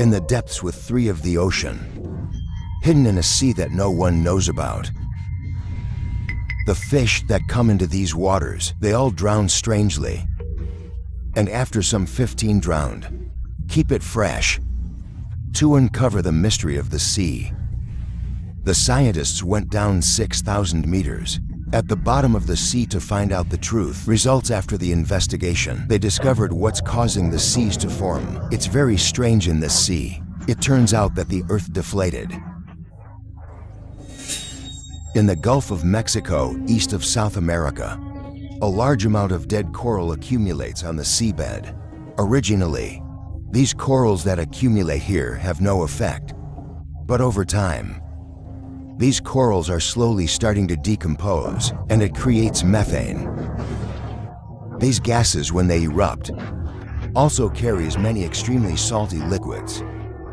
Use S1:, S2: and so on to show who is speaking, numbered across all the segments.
S1: in the depths with 3 of the ocean, hidden in a sea that no one knows about. The fish that come into these waters, they all drown strangely. And after some 15 drowned, keep it fresh. To uncover the mystery of the sea, the scientists went down 6,000 meters at the bottom of the sea to find out the truth. Results after the investigation, they discovered what's causing the seas to form. It's very strange in this sea. It turns out that the Earth deflated. In the Gulf of Mexico, east of South America, a large amount of dead coral accumulates on the seabed. Originally, these corals that accumulate here have no effect. But over time, these corals are slowly starting to decompose, and it creates methane. These gases, when they erupt, also carries many extremely salty liquids.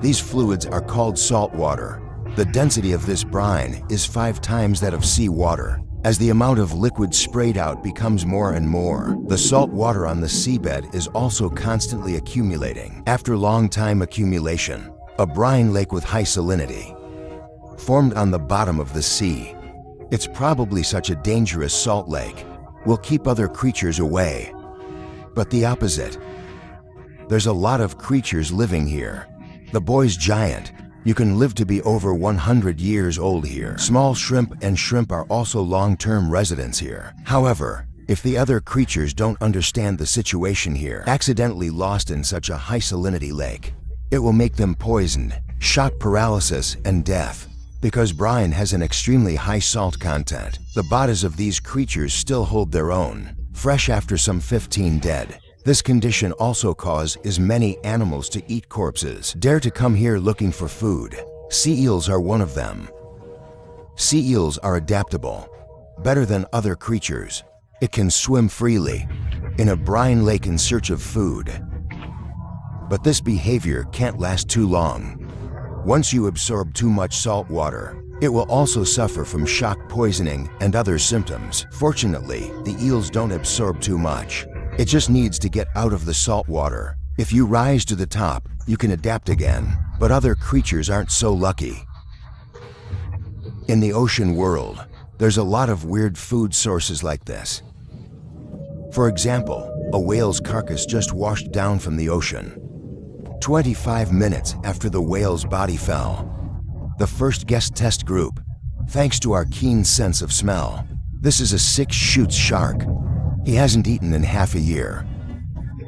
S1: These fluids are called salt water. The density of this brine is 5 times that of seawater. As the amount of liquid sprayed out becomes more and more, the salt water on the seabed is also constantly accumulating. After long time accumulation, a brine lake with high salinity formed on the bottom of the sea. It's probably such a dangerous salt lake, will keep other creatures away. But the opposite. There's a lot of creatures living here. The boy's giant. You can live to be over 100 years old here. Small shrimp and shrimp are also long-term residents here. However, if the other creatures don't understand the situation here, accidentally lost in such a high salinity lake, it will make them poisoned, shock paralysis, and death. Because brine has an extremely high salt content, the bodies of these creatures still hold their own, fresh after some 15 dead. This condition also causes many animals to eat corpses. Dare to come here looking for food. Sea eels are one of them. Sea eels are adaptable, better than other creatures. It can swim freely in a brine lake in search of food. But this behavior can't last too long. Once you absorb too much salt water, it will also suffer from shock poisoning and other symptoms. Fortunately, the eels don't absorb too much. It just needs to get out of the salt water. If you rise to the top, you can adapt again, but other creatures aren't so lucky. In the ocean world, there's a lot of weird food sources like this. For example, a whale's carcass just washed down from the ocean. 25 minutes after the whale's body fell, the first guest test group, thanks to our keen sense of smell. This is a 6-shoots shark. He hasn't eaten in half a year.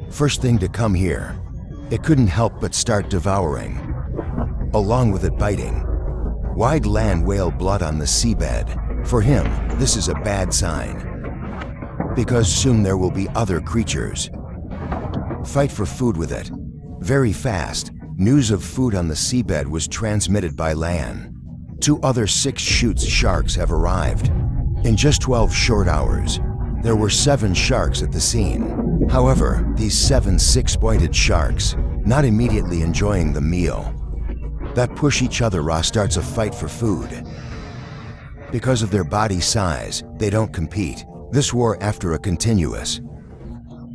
S1: First thing to come here, it couldn't help but start devouring, along with it biting. Wide land whale blood on the seabed. For him, this is a bad sign, because soon there will be other creatures. Fight for food with it. Very fast, news of food on the seabed was transmitted by land. 2 other 6-shoots sharks have arrived. In just 12 short hours, there were 7 sharks at the scene. However, these 7 6-pointed sharks, not immediately enjoying the meal, that push each other raw starts a fight for food. Because of their body size, they don't compete. This war after a continuous,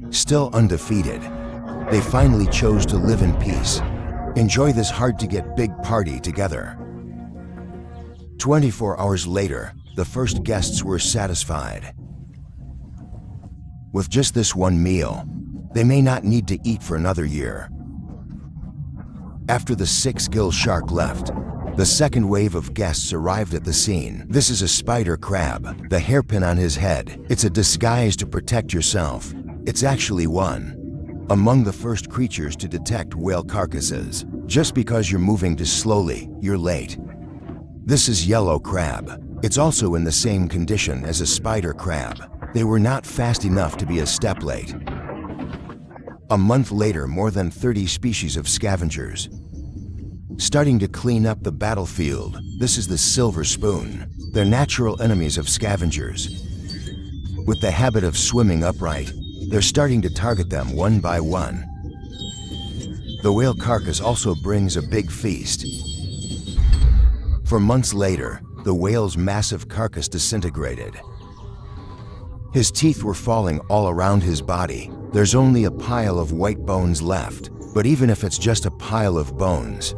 S1: still undefeated, they finally chose to live in peace, enjoy this hard-to-get big party together. 24 hours later, the first guests were satisfied. With just this one meal, they may not need to eat for another year. After the 6-gill shark left, the second wave of guests arrived at the scene. This is a spider crab, the hairpin on his head. It's a disguise to protect yourself. It's actually one among the first creatures to detect whale carcasses. Just because you're moving too slowly, you're late. This is yellow crab. It's also in the same condition as a spider crab. They were not fast enough to be a step late. A month later, more than 30 species of scavengers starting to clean up the battlefield. This is the silver spoon. They're natural enemies of scavengers. With the habit of swimming upright, they're starting to target them one by one. The whale carcass also brings a big feast. For months later, the whale's massive carcass disintegrated. His teeth were falling all around his body. There's only a pile of white bones left. But even if it's just a pile of bones,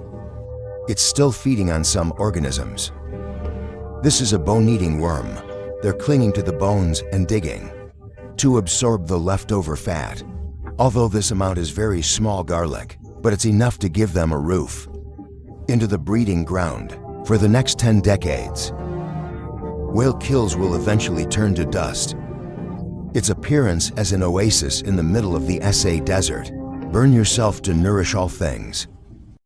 S1: it's still feeding on some organisms. This is a bone-eating worm. They're clinging to the bones and digging to absorb the leftover fat. Although this amount is very small garlic, but it's enough to give them a roof into the breeding ground for the next 10 decades. Whale kills will eventually turn to dust. Its appearance as an oasis in the middle of the SA desert. Burn yourself to nourish all things.